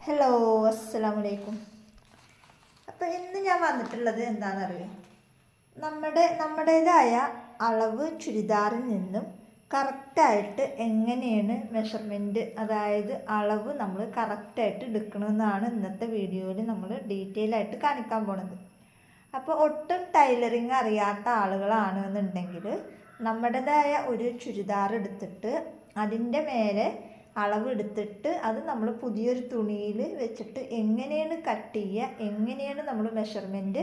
Hello, അസ്സലാമു അലൈക്കും. അപ്പോൾ ഇന്ന് ഞാൻ വന്നിട്ടുള്ളത് എന്താണെന്നറിയാം, നമ്മുടേതായ അളവ് ചുരിദാറിൽ നിന്നും കറക്റ്റായിട്ട് എങ്ങനെയാണ് മെഷർമെൻറ്റ്, അതായത് അളവ് നമ്മൾ കറക്റ്റായിട്ട് എടുക്കണമെന്നാണ് ഇന്നത്തെ വീഡിയോയിൽ നമ്മൾ ഡീറ്റെയിൽ ആയിട്ട് കാണിക്കാൻ പോണത്. അപ്പോൾ ഒട്ടും ടൈലറിങ് അറിയാത്ത ആളുകളാണെന്നുണ്ടെങ്കിൽ നമ്മുടേതായ ഒരു ചുരിദാർ എടുത്തിട്ട് അതിൻ്റെ മേലെ അളവെടുത്തിട്ട് അത് നമ്മൾ പുതിയൊരു തുണിയിൽ വെച്ചിട്ട് എങ്ങനെയാണ് കട്ട് ചെയ്യുക, എങ്ങനെയാണ് നമ്മൾ മെഷർമെൻറ്റ്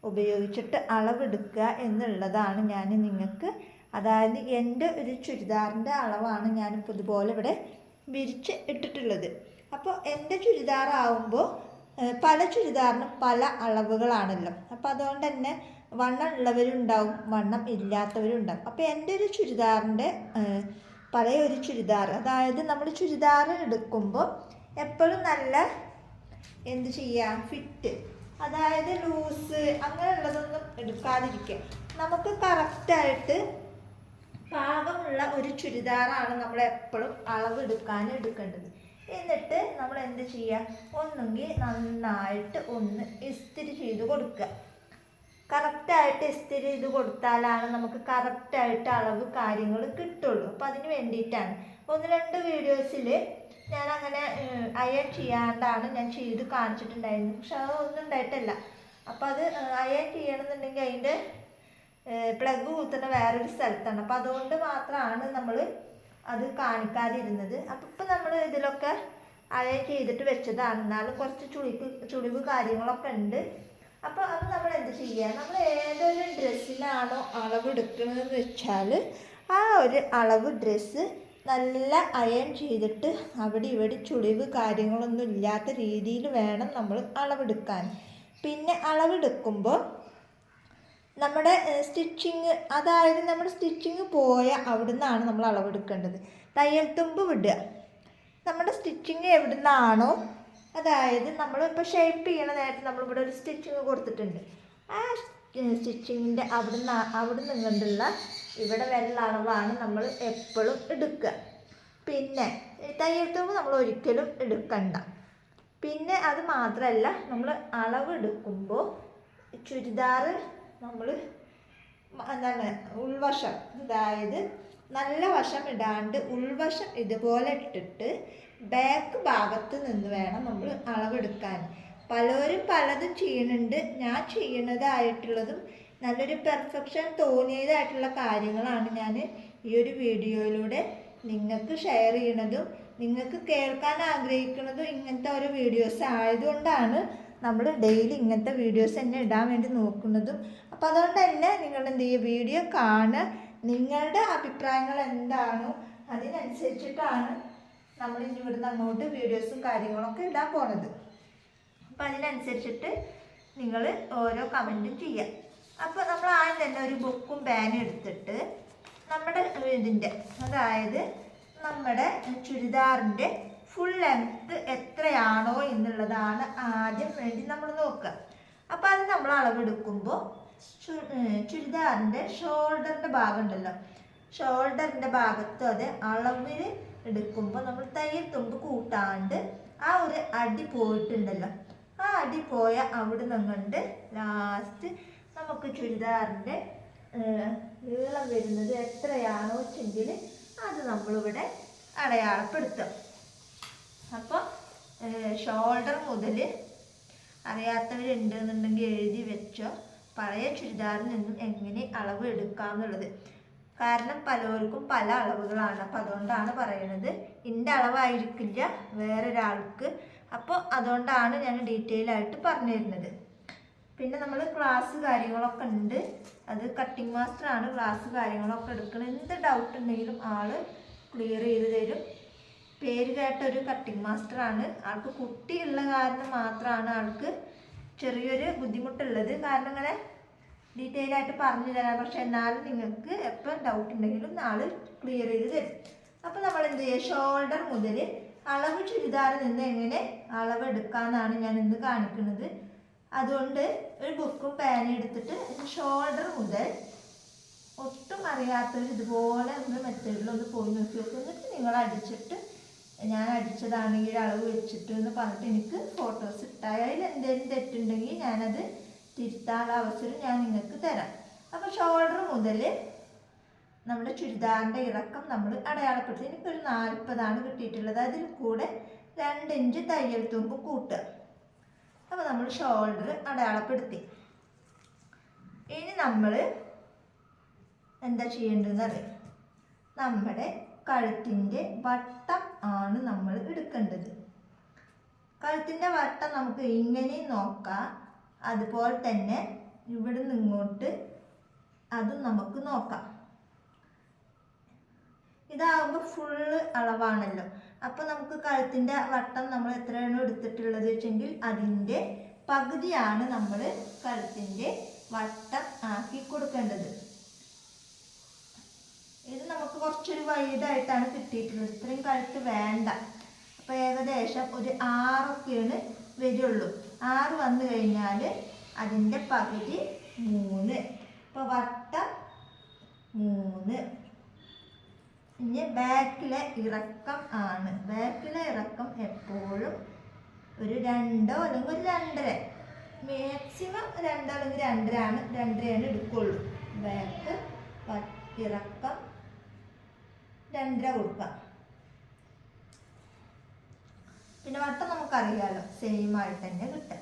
ഉപയോഗിച്ചിട്ട് അളവെടുക്കുക എന്നുള്ളതാണ് ഞാൻ നിങ്ങൾക്ക്, അതായത് എൻ്റെ ഒരു ചുരിദാറിൻ്റെ അളവാണ് ഞാനിപ്പോൾ ഇതുപോലെ ഇവിടെ വിരിച്ച് ഇട്ടിട്ടുള്ളത്. അപ്പോൾ എൻ്റെ ചുരിദാറാവുമ്പോൾ പല ചുരിദാറിനും പല അളവുകളാണല്ലോ. അപ്പോൾ അതുകൊണ്ട് തന്നെ വണ്ണം ഉള്ളവരുണ്ടാവും, വണ്ണം ഇല്ലാത്തവരുണ്ടാവും. അപ്പോൾ എൻ്റെ ഒരു ചുരിദാറിൻ്റെ പഴയ ഒരു ചുരിദാർ, അതായത് നമ്മൾ ചുരിദാർ എടുക്കുമ്പോൾ എപ്പോഴും നല്ല എന്ത് ചെയ്യുക, ഫിറ്റ്, അതായത് ലൂസ് അങ്ങനെയുള്ളതൊന്നും എടുക്കാതിരിക്കുക. നമുക്ക് കറക്റ്റായിട്ട് പാകമുള്ള ഒരു ചുരിദാറാണ് നമ്മൾ എപ്പോഴും എടുക്കേണ്ടത്. എന്നിട്ട് നമ്മൾ എന്ത് ചെയ്യുക, ഒന്നെങ്കിൽ നന്നായിട്ട് ഒന്ന് ഇസ്തിരി ചെയ്ത് കൊടുക്കുക. കറക്റ്റായിട്ട് ഇസ്തിരി ചെയ്ത് കൊടുത്താലാണ് നമുക്ക് കറക്റ്റായിട്ട് അളവ് കാര്യങ്ങൾ കിട്ടുള്ളൂ. അപ്പോൾ അതിന് വേണ്ടിയിട്ടാണ് 1-2 വീഡിയോസിൽ ഞാൻ അങ്ങനെ അയൺ ചെയ്യാണ്ടാണ് ഞാൻ ചെയ്ത് കാണിച്ചിട്ടുണ്ടായിരുന്നു. പക്ഷെ അതൊന്നും ഉണ്ടായിട്ടല്ല. അപ്പോൾ അത് അയൺ ചെയ്യണമെന്നുണ്ടെങ്കിൽ അതിൻ്റെ പ്ലഗ് കുത്തുന്ന വേറൊരു സ്ഥലത്താണ്. അപ്പോൾ അതുകൊണ്ട് മാത്രമാണ് നമ്മൾ അത് കാണിക്കാതിരുന്നത്. അപ്പോൾ ഇപ്പം നമ്മൾ ഇതിലൊക്കെ അയൺ ചെയ്തിട്ട് വെച്ചതാണ്, എന്നാലും കുറച്ച് ചുളിവ് കാര്യങ്ങളൊക്കെ ഉണ്ട്. അപ്പോൾ അത് നമ്മൾ എന്ത് ചെയ്യുക, നമ്മൾ ഏതൊരു ഡ്രസ്സിനാണോ അളവ് എടുക്കുന്നതെന്ന് വെച്ചാൽ ആ ഒരു അളവ് ഡ്രസ്സ് നല്ല അയൺ ചെയ്തിട്ട് അവിടെ ഇവിടെ ചുളിവ് കാര്യങ്ങളൊന്നും ഇല്ലാത്ത രീതിയിൽ വേണം നമ്മൾ അളവെടുക്കാൻ. പിന്നെ അളവെടുക്കുമ്പോൾ നമ്മുടെ സ്റ്റിച്ചിങ്, അതായത് നമ്മുടെ സ്റ്റിച്ചിങ് പോയ അവിടെ നിന്നാണ് നമ്മൾ അളവെടുക്കേണ്ടത്. തയ്യൽ തുമ്പ് വിടുക, നമ്മുടെ സ്റ്റിച്ചിങ് എവിടെ നിന്നാണോ, അതായത് നമ്മളിപ്പോൾ ഷേപ്പ് ചെയ്യണ നേരത്തെ നമ്മളിവിടെ ഒരു സ്റ്റിച്ചിങ് കൊടുത്തിട്ടുണ്ട്. ആ സ്റ്റിച്ചിങ്ങിൻ്റെ അവിടെ നിന്നുകൊണ്ടുള്ള ഇവിടെ വരെയുള്ള അളവാണ് നമ്മൾ എപ്പോഴും എടുക്കുക. പിന്നെ തയ്യൽ തുമ്പ് നമ്മൾ ഒരിക്കലും എടുക്കണ്ട. പിന്നെ അത് മാത്രമല്ല, നമ്മൾ അളവ് എടുക്കുമ്പോൾ ചുരിദാർ നമ്മൾ എന്താണ് ഉൾവശം, അതായത് നല്ല വശം ഇടാണ്ട് ഉൾവശം ഇതുപോലെ ഇട്ടിട്ട് ബാക്ക് ഭാഗത്ത് നിന്ന് വേണം നമ്മൾ അളവെടുക്കാൻ. പലരും പലതും ചെയ്യുന്നുണ്ട്. ഞാൻ ചെയ്യണതായിട്ടുള്ളതും നല്ലൊരു പെർഫെക്ഷൻ തോന്നിയതായിട്ടുള്ള കാര്യങ്ങളാണ് ഞാൻ ഈ ഒരു വീഡിയോയിലൂടെ നിങ്ങൾക്ക് ഷെയർ ചെയ്യണതും നിങ്ങൾക്ക് കേൾക്കാൻ ആഗ്രഹിക്കുന്നതും ഇങ്ങനത്തെ ഒരു വീഡിയോസ് ആയതുകൊണ്ടാണ് നമ്മൾ ഡെയിലി ഇങ്ങനത്തെ വീഡിയോസ് തന്നെ ഇടാൻ വേണ്ടി നോക്കുന്നതും. അപ്പോൾ അതുകൊണ്ട് തന്നെ നിങ്ങൾ എന്ത് ചെയ്യുക, വീഡിയോ കാണുക, നിങ്ങളുടെ അഭിപ്രായങ്ങൾ എന്താണോ അതിനനുസരിച്ചിട്ടാണ് നമ്മൾ ഇനി ഇവിടുന്ന് അങ്ങോട്ട് വീഡിയോസും കാര്യങ്ങളൊക്കെ ഇടാൻ പോണത്. അപ്പോൾ അതിനനുസരിച്ചിട്ട് നിങ്ങൾ ഓരോ കമൻറ്റും ചെയ്യുക. അപ്പോൾ നമ്മൾ ആദ്യം തന്നെ ഒരു ബുക്കും പേനും എടുത്തിട്ട് നമ്മുടെ ഇതിൻ്റെ, അതായത് നമ്മുടെ ചുരിദാറിൻ്റെ ഫുൾ ലെങ്ത്ത് എത്രയാണോ എന്നുള്ളതാണ് ആദ്യം വേണ്ടി നമ്മൾ നോക്കുക. അപ്പോൾ അത് നമ്മൾ അളവെടുക്കുമ്പോൾ ചുരിദാറിൻ്റെ ഷോൾഡറിൻ്റെ ഭാഗം ഉണ്ടല്ലോ, ഷോൾഡറിൻ്റെ ഭാഗത്ത് അത് അളവിൽ എടുക്കുമ്പോൾ നമ്മൾ തയ്യൽ തുമ്പ് കൂട്ടാണ്ട് ആ ഒരു അടി പോയിട്ടുണ്ടല്ലോ, ആ അടി പോയ അവിടെ നിന്നുകൊണ്ട് ലാസ്റ്റ് നമുക്ക് ചുരിദാറിൻ്റെ നീളം വരുന്നത് എത്രയാണോ വെച്ചെങ്കിൽ അത് നമ്മളിവിടെ അടയാളപ്പെടുത്തും. അപ്പോൾ ഷോൾഡർ മുതൽ അറിയാത്തവരുണ്ടെന്നുണ്ടെങ്കിൽ എഴുതി വെച്ചോ, പഴയ ചുരിദാറിൽ നിന്നും എങ്ങനെ അളവ് എടുക്കാമെന്നുള്ളത്. കാരണം പലർക്കും പല അളവുകളാണ്. അപ്പോൾ അതുകൊണ്ടാണ് പറയുന്നത്, എൻ്റെ അളവായിരിക്കില്ല വേറൊരാൾക്ക്. അപ്പോൾ അതുകൊണ്ടാണ് ഞാൻ ഡീറ്റെയിൽ ആയിട്ട് പറഞ്ഞു തരുന്നത്. പിന്നെ നമ്മൾ ക്ലാസ് കാര്യങ്ങളൊക്കെ ഉണ്ട്, അത് കട്ടിങ് മാസ്റ്ററാണ് ക്ലാസ് കാര്യങ്ങളൊക്കെ എടുക്കുന്നത്. എന്ത് ഡൗട്ട് ഉണ്ടെങ്കിലും ആൾ ക്ലിയർ ചെയ്ത് തരും. പേര് കേട്ടൊരു കട്ടിങ് മാസ്റ്ററാണ്. ആൾക്ക് കുട്ടിയുള്ള കാരണം മാത്രമാണ് ആൾക്ക് ചെറിയൊരു ബുദ്ധിമുട്ടുള്ളത്. കാരണം ഇങ്ങനെ ഡീറ്റെയിൽ ആയിട്ട് പറഞ്ഞു തരാം. പക്ഷെ എന്നാലും നിങ്ങൾക്ക് എപ്പോൾ ഡൗട്ട് ഉണ്ടെങ്കിലും ആൾ ക്ലിയർ ചെയ്ത് തരും. അപ്പോൾ നമ്മൾ എന്ത് ചെയ്യുക, ഷോൾഡർ മുതൽ അളവ് ചുരിദാറിൽ നിന്ന് എങ്ങനെ അളവെടുക്കാമെന്നാണ് ഞാൻ ഇന്ന് കാണിക്കുന്നത്. അതുകൊണ്ട് ഒരു ബുക്കും പേനയും എടുത്തിട്ട് ഷോൾഡർ മുതൽ ഒട്ടും അറിയാത്തവർ ഇതുപോലെ ഒന്ന് മെത്തേഡിലൊന്ന് പോയി നോക്കി നോക്കും. എന്നിട്ട് നിങ്ങൾ അടിച്ചിട്ട് ഞാൻ അടിച്ചതാണ് ഈ അളവ് വെച്ചിട്ട് എന്ന് പറഞ്ഞിട്ട് എനിക്ക് ഫോട്ടോസ് ഇട്ടാൽ അതിൽ എന്തെങ്കിലും തെറ്റുണ്ടെങ്കിൽ ഞാനത് തിരുത്താനുള്ള അവസരം ഞാൻ നിങ്ങൾക്ക് തരാം. അപ്പോൾ ഷോൾഡർ മുതൽ നമ്മുടെ ചുരിദാറിൻ്റെ ഇറക്കം നമ്മൾ അടയാളപ്പെടുത്തി. എനിക്കൊരു 40 കിട്ടിയിട്ടുള്ളത്. അതിൽ കൂടെ 2 ഇഞ്ച് തയ്യൽ തുമ്പ് കൂട്ടുക. അപ്പോൾ നമ്മൾ ഷോൾഡർ അടയാളപ്പെടുത്തി. ഇനി നമ്മൾ എന്താ ചെയ്യേണ്ടതെന്ന് അറിയാം. നമ്മുടെ കഴുത്തിൻ്റെ വട്ടം ആണ് നമ്മൾ എടുക്കേണ്ടത്. കഴുത്തിൻ്റെ വട്ടം നമുക്ക് ഇങ്ങനെയും നോക്കാം, അതുപോലെ തന്നെ ഇവിടെ നിന്ന് ഇങ്ങോട്ട് അതും നമുക്ക് നോക്കാം. ഇതാകുമ്പോൾ ഫുള്ള് അളവാണല്ലോ. അപ്പോൾ നമുക്ക് കഴുത്തിൻ്റെ വട്ടം നമ്മൾ എത്രയാണ് എടുത്തിട്ടുള്ളത് വെച്ചെങ്കിൽ അതിൻ്റെ പകുതിയാണ് നമ്മൾ കഴുത്തിൻ്റെ വട്ടം ആക്കി കൊടുക്കേണ്ടത്. ഇത് നമുക്ക് കുറച്ചൊരു വൈഡായിട്ടാണ് കിട്ടിയിട്ടുള്ളത്. ഇത്രയും കഴുത്ത് വേണ്ട. അപ്പോൾ ഏകദേശം ഒരു 6 വരുള്ളൂ. 6 വന്നു കഴിഞ്ഞാൽ അതിൻ്റെ പകുതി 3. ഇപ്പോൾ വട്ടം 3. ഇനി ബാക്കിലെ ഇറക്കം ആണ്. ബാക്കിലെ ഇറക്കം എപ്പോഴും ഒരു 2 അല്ലെങ്കിൽ ഒരു 2.5, മാക്സിമം 2 അല്ലെങ്കിൽ 2.5 എടുക്കുള്ളൂ. ബാക്ക് ഇറക്കം 2.5 കൊടുക്കാം. പിന്നെ വട്ടം നമുക്കറിയാലോ, സെയിം ആയിട്ട് തന്നെ കിട്ടും.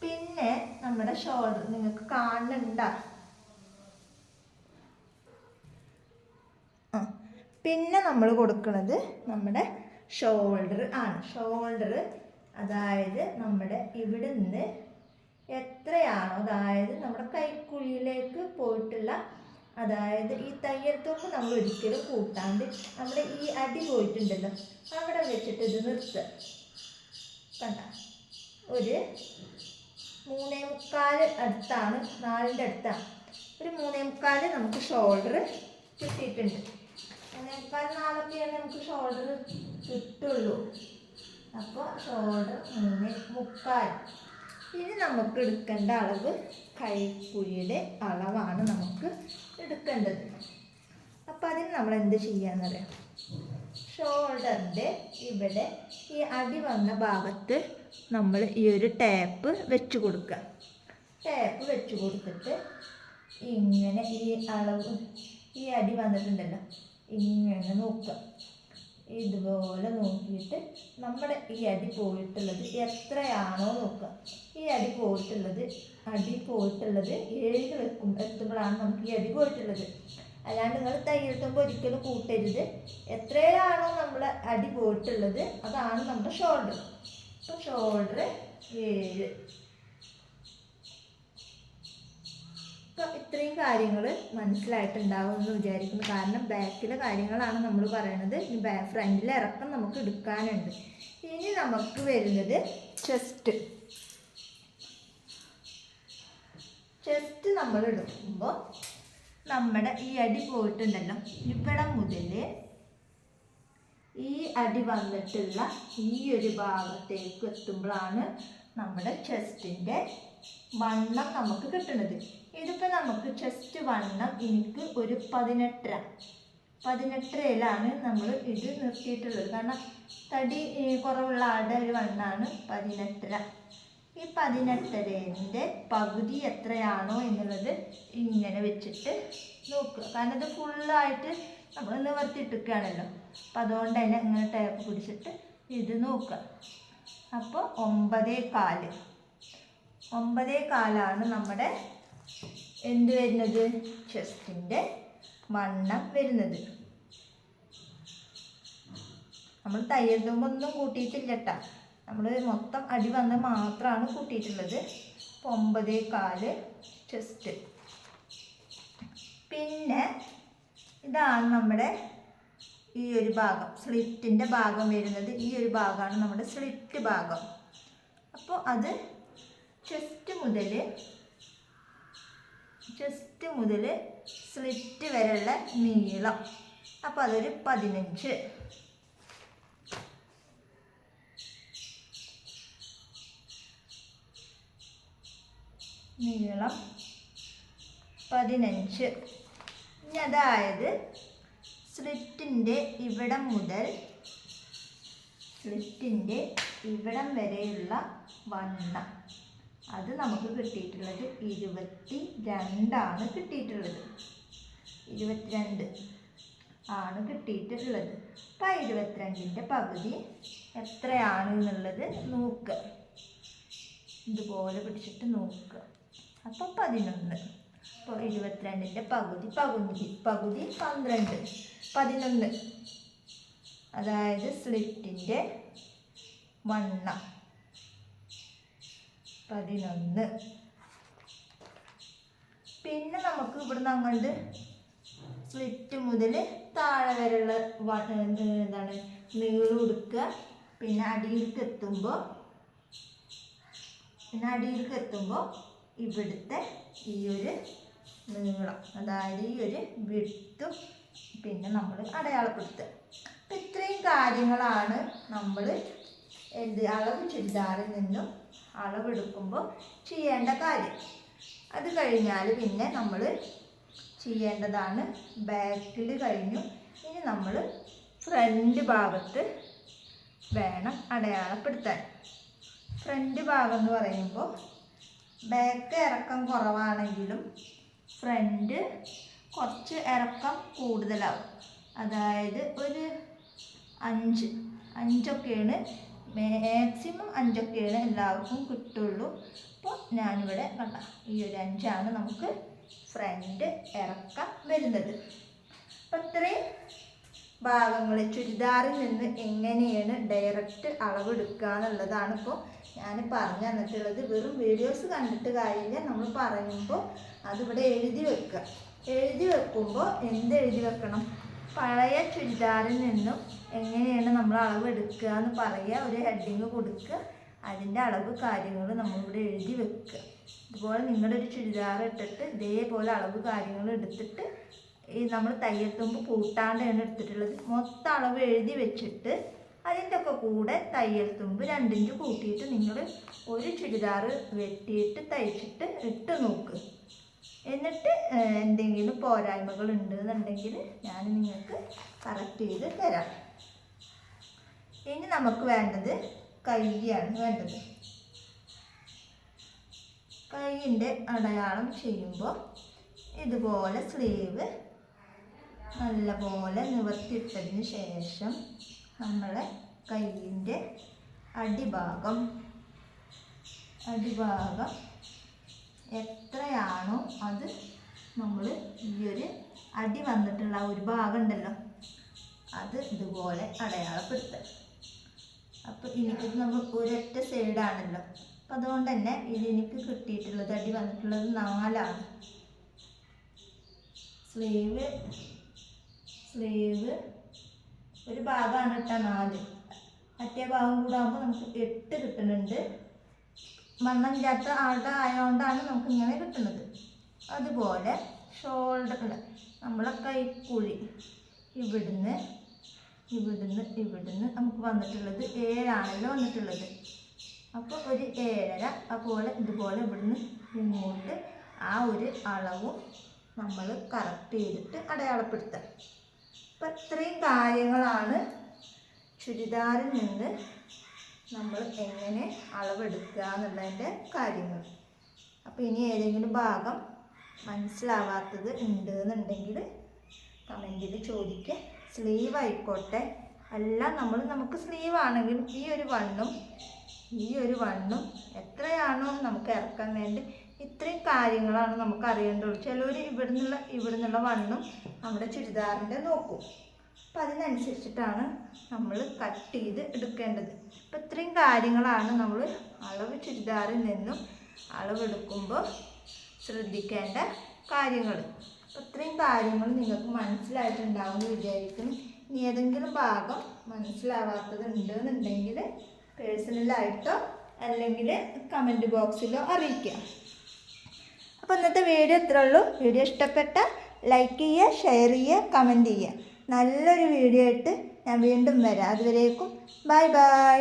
പിന്നെ നമ്മുടെ ഷോൾഡർ നിങ്ങൾക്ക് കാണുന്നുണ്ട. പിന്നെ നമ്മൾ കൊടുക്കുന്നത് നമ്മുടെ ഷോൾഡർ ആണ്. ഷോൾഡർ അതായത് നമ്മുടെ ഇവിടെ നിന്ന് എത്രയാണോ, അതായത് നമ്മുടെ കൈക്കുഴിയിലേക്ക് പോയിട്ടുള്ള, അതായത് ഈ തയ്യൽ തുമ്പ് നമ്മൾ ഒരിക്കലും കൂട്ടാണ്ട് നമ്മുടെ ഈ അടി പോയിട്ടുണ്ടല്ലോ അവിടെ വെച്ചിട്ട് ഇത് നിർത്തുക. കണ്ട ഒരു 3.25 അടുത്താണ്, 4ൻ്റെ അടുത്താണ്. ഒരു 3.25 നമുക്ക് ഷോൾഡർ കിട്ടിയിട്ടുണ്ട്. 3.25 4 നമുക്ക് ഷോൾഡർ കിട്ടുള്ളൂ. അപ്പോൾ ഷോൾഡർ 3.25. ഇനി നമുക്ക് എടുക്കേണ്ട അളവ് കൈക്കുഴിയുടെ അളവാണ് നമുക്ക് എടുക്കേണ്ടത്. അപ്പം അതിന് നമ്മൾ എന്ത് ചെയ്യാന്നറിയാം. ഷോൾഡറിൻ്റെ ഇവിടെ ഈ അടി വന്ന ഭാഗത്ത് നമ്മൾ ഈ ഒരു ടാപ്പ് വെച്ച് കൊടുക്കുക. ടാപ്പ് വെച്ച് കൊടുത്തിട്ട് ഇങ്ങനെ ഈ അളവ്, ഈ അടി വന്നിട്ടുണ്ടല്ലോ, ഇങ്ങനെ നോക്കുക. ഇതുപോലെ നോക്കിയിട്ട് നമ്മുടെ ഈ അടി പോയിട്ടുള്ളത് എത്രയാണോ നോക്കുക. ഈ അടി പോയിട്ടുള്ളത് 7 എത്തുമ്പോഴാണ് നമുക്ക് ഈ അടി പോയിട്ടുള്ളത്. അല്ലാണ്ട് നിങ്ങൾ തയ്യൽ തുമ്പ് ഒരിക്കലും കൂട്ടരുത്. എത്രയാണോ നമ്മൾ അടി പോയിട്ടുള്ളത് അതാണ് നമ്മുടെ ഷോൾഡർ. അപ്പോൾ ഷോൾഡർ 7. അപ്പോൾ ഇത്രയും കാര്യങ്ങൾ മനസ്സിലായിട്ടുണ്ടാവും എന്ന് വിചാരിക്കുന്നു. കാരണം ബാക്കിലെ കാര്യങ്ങളാണ് നമ്മൾ പറയണത്. ഇനി ഫ്രണ്ടിലെ ഇറക്കം നമുക്ക് എടുക്കാനുണ്ട്. ഇനി നമുക്ക് വരുന്നത് ചെസ്റ്റ്. നമ്മൾ എടുക്കുമ്പോൾ നമ്മുടെ ഈ അടി പോയിട്ടുണ്ടല്ലോ, ഇവിടെ മുതൽ ഈ അടി വന്നിട്ടുള്ള ഈ ഒരു ഭാഗത്തേക്ക് എത്തുമ്പോഴാണ് നമ്മുടെ ചെസ്റ്റിൻ്റെ വണ്ണം നമുക്ക് കിട്ടുന്നത്. ഇതിപ്പോൾ നമുക്ക് ചെസ്റ്റ് വണ്ണം എനിക്ക് ഒരു 18.5ലാണ് നമ്മൾ ഇത് നിർത്തിയിട്ടുള്ളത്. കാരണം തടി കുറവുള്ള ആളുടെ ഒരു വണ്ണമാണ് 18.5. ഈ 18.5ൻ്റെ പകുതി എത്രയാണോ എന്നുള്ളത് ഇങ്ങനെ വെച്ചിട്ട് നോക്കുക. കാരണം ഇത് ഫുള്ളായിട്ട് നമ്മൾ നിവർത്തിയിട്ടിരിക്കുകയാണല്ലോ. അപ്പം അതുകൊണ്ട് തന്നെ ഇങ്ങനെ ടാപ്പ് പിടിച്ചിട്ട് ഇത് നോക്കുക. അപ്പോൾ 9.25 നമ്മുടെ എന്ത് വരുന്നത്, ചെസ്റ്റിൻ്റെ വണ്ണം വരുന്നത്. നമ്മൾ തയ്യൽ തുമ്പൊന്നും കൂട്ടിയിട്ടില്ല കേട്ടോ. നമ്മൾ മൊത്തം അടി വന്ന് മാത്രമാണ് കൂട്ടിയിട്ടുള്ളത്. 9.25 ചെസ്റ്റ്. പിന്നെ ഇതാണ് നമ്മുടെ ഈ ഒരു ഭാഗം, സ്ലിറ്റിൻ്റെ ഭാഗം വരുന്നത്. ഈ ഒരു ഭാഗമാണ് നമ്മുടെ സ്ലിറ്റ് ഭാഗം. അപ്പോൾ അത് ചെസ്റ്റ് മുതൽ സ്ലിറ്റ് വരെയുള്ള നീളം. അപ്പോൾ അതൊരു 15. നീളം 15. അതായത് സ്ലിറ്റിൻ്റെ ഇവിടം മുതൽ സ്ലിറ്റിൻ്റെ ഇവിടം വരെയുള്ള വണ്ണം അത് നമുക്ക് കിട്ടിയിട്ടുള്ളത് 22 കിട്ടിയിട്ടുള്ളത്. 22 ആണ് കിട്ടിയിട്ടുള്ളത്. അപ്പം 22ൻ്റെ പകുതി എത്രയാണ് എന്നുള്ളത് നോക്കുക. ഇതുപോലെ പിടിച്ചിട്ട് നോക്കുക. അപ്പം 11. അപ്പോൾ 22ൻ്റെ പകുതി 12 11. അതായത് സ്ലിറ്റിൻ്റെ വണ്ണം 11. പിന്നെ നമുക്ക് ഇവിടുന്ന് അങ്ങോട്ട് സ്ലിറ്റ് മുതൽ താഴെ വരെയുള്ള എന്താണ് നീളം എടുക്കുക. പിന്നെ അടിയിലേക്ക് എത്തുമ്പോൾ ഇവിടുത്തെ ഈ ഒരു നീളം, അതായത് ഈ ഒരു വിഡ്ത്തും പിന്നെ നമ്മൾ അടയാളപ്പെടുത്തുക. അപ്പം ഇത്രയും കാര്യങ്ങളാണ് നമ്മൾ അളവ് ചുരിദാറിൽ നിന്നും അളവെടുക്കുമ്പോൾ ചെയ്യേണ്ട കാര്യം. അത് കഴിഞ്ഞാൽ പിന്നെ നമ്മൾ ചെയ്യേണ്ടതാണ് ബാക്കിൽ കഴിഞ്ഞു. ഇനി നമ്മൾ ഫ്രണ്ട് ഭാഗത്ത് വേണം അടയാളപ്പെടുത്താൻ. ഫ്രണ്ട് ഭാഗം എന്ന് പറയുമ്പോൾ ബാക്ക് ഇറക്കം കുറവാണെങ്കിലും ഫ്രണ്ട് കുറച്ച് ഇറക്കം കൂടുതലാവും. അതായത് ഒരു 5ഒക്കെയാണ് മാക്സിമം 5ഒക്കെയാണ് എല്ലാവർക്കും കിട്ടുള്ളൂ. അപ്പോൾ ഞാനിവിടെ കണ്ട ഈ ഒരു 5ആണ് നമുക്ക് ഫ്രണ്ട് ഇറക്കം വരുന്നത്. അപ്പോൾ ഇത്രയും ഭാഗങ്ങൾ ചുരിദാറിൽ നിന്ന് എങ്ങനെയാണ് ഡയറക്റ്റ് അളവെടുക്കുക എന്നുള്ളതാണ് ഇപ്പോൾ ഞാൻ പറഞ്ഞു തന്നിട്ടുള്ളത്. വെറും വീഡിയോസ് കണ്ടിട്ട് കാര്യമില്ല, നമ്മൾ പറയുമ്പോൾ അതിവിടെ എഴുതി വെക്കുക. എഴുതി വെക്കുമ്പോൾ എന്ത് എഴുതി വെക്കണം? പഴയ ചുരിദാറിൽ നിന്നും എങ്ങനെയാണ് നമ്മൾ അളവെടുക്കുക എന്ന് പറയുക, ഒരു ഹെഡിങ് കൊടുക്കുക, അതിൻ്റെ അളവ് കാര്യങ്ങൾ നമ്മളിവിടെ എഴുതി വെക്കുക. ഇതുപോലെ നിങ്ങളുടെ ഒരു ചുരിദാർ ഇട്ടിട്ട് ഇതേപോലെ അളവ് കാര്യങ്ങൾ എടുത്തിട്ട് ഈ നമ്മൾ തയ്യൽ തുമ്പ് കൂട്ടാണ്ടാണ് എടുത്തിട്ടുള്ളത്. മൊത്തം അളവ് എഴുതി വെച്ചിട്ട് അതിൻ്റെ ഒക്കെ കൂടെ തയ്യൽ തുമ്പ് 2 ഇഞ്ച് കൂട്ടിയിട്ട് നിങ്ങൾ ഒരു ചുരിദാർ വെട്ടിയിട്ട് തയ്ച്ചിട്ട് ഇട്ട് നോക്ക്. എന്നിട്ട് എന്തെങ്കിലും പോരായ്മകൾ ഉണ്ടെന്നുണ്ടെങ്കിൽ ഞാൻ നിങ്ങൾക്ക് കറക്റ്റ് ചെയ്ത് തരാം. ഇനി നമുക്ക് വേണ്ടത് കൈയാണ് വേണ്ടത്. കൈയിൻ്റെ അടയാളം ചെയ്യുമ്പോൾ ഇതുപോലെ സ്ലീവ് നല്ലപോലെ നിവർത്തിയിട്ടതിന് ശേഷം നമ്മളെ കൈയിൻ്റെ അടിഭാഗം എത്രയാണോ അത് നമ്മൾ ഈ ഒരു അടി വന്നിട്ടുള്ള ഒരു ഭാഗം ഉണ്ടല്ലോ അത് ഇതുപോലെ അടയാളപ്പെടുത്തുക. അപ്പോൾ ഇത് നമ്മൾ ഒരൊറ്റ സൈഡാണല്ലോ. അപ്പം അതുകൊണ്ട് തന്നെ എനിക്ക് കിട്ടിയിട്ടുള്ളത് അടി വന്നിട്ടുള്ളത് 4ആണ്. സ്ലീവ് ഒരു ഭാഗമാണ് ഇട്ട 4, മറ്റേ ഭാഗം കൂടെ ആകുമ്പോൾ നമുക്ക് 8 കിട്ടുന്നുണ്ട്. വണ്ണം ഇല്ലാത്ത ആളുടെ ആയതുകൊണ്ടാണ് നമുക്ക് ഇങ്ങനെ കിട്ടുന്നത്. അതുപോലെ ഷോൾഡർ നമ്മളെ കൈക്കുഴി ഇവിടുന്ന് നമുക്ക് വന്നിട്ടുള്ളത് 7ആണല്ലോ വന്നിട്ടുള്ളത്. അപ്പോൾ ഒരു 7.5 അതുപോലെ ഇതുപോലെ ഇവിടുന്ന് ഇങ്ങോട്ട് ആ ഒരു അളവും നമ്മൾ കറക്റ്റ് ചെയ്തിട്ട് അടയാളപ്പെടുത്തുക. അപ്പം ഇത്രയും കാര്യങ്ങളാണ് ചുരിദാറിൽ നിന്ന് നമ്മൾ എങ്ങനെ അളവെടുക്കുക എന്നുള്ളതിൻ്റെ കാര്യങ്ങൾ. അപ്പോൾ ഇനി ഏതെങ്കിലും ഭാഗം മനസ്സിലാവാത്തത് ഉണ്ട് കമൻറ്റിൽ ചോദിക്കുക. സ്ലീവ് ആയിക്കോട്ടെ, അല്ല നമുക്ക് സ്ലീവ് ആണെങ്കിലും ഈ ഒരു വണ്ണും എത്രയാണോ നമുക്ക് ഇറക്കാൻ വേണ്ടി ഇത്രയും കാര്യങ്ങളാണ് നമുക്ക് അറിയേണ്ടതുള്ളൂ. ചിലർ ഇവിടുന്നുള്ള വണ്ണും നമ്മുടെ ചുരിദാറിൻ്റെ നോക്കും. അപ്പം അതിനനുസരിച്ചിട്ടാണ് നമ്മൾ കട്ട് ചെയ്ത് എടുക്കേണ്ടത്. അപ്പം ഇത്രയും കാര്യങ്ങളാണ് നമ്മൾ അളവ് ചുരിദാറിൽ നിന്നും അളവെടുക്കുമ്പോൾ ശ്രദ്ധിക്കേണ്ട കാര്യങ്ങൾ. അപ്പം ഇത്രയും കാര്യങ്ങൾ നിങ്ങൾക്ക് മനസ്സിലായിട്ടുണ്ടാവുമെന്ന് വിചാരിക്കുന്നു. ഇനി ഏതെങ്കിലും ഭാഗം മനസ്സിലാവാത്തത് ഉണ്ടെന്നുണ്ടെങ്കിൽ പേഴ്സണലായിട്ടോ അല്ലെങ്കിൽ കമൻറ്റ് ബോക്സിലോ അറിയിക്കുക. അപ്പോൾ ഇന്നത്തെ വീഡിയോ ഇത്രേ ഉള്ളൂ. വീഡിയോ ഇഷ്ടപ്പെട്ട ലൈക്ക് ചെയ്യുക, ഷെയർ ചെയ്യുക, കമൻറ്റ് ചെയ്യുക. നല്ലൊരു വീഡിയോ ആയിട്ട് ഞാൻ വീണ്ടും വരാം. അതുവരേക്കും ബൈ ബൈ.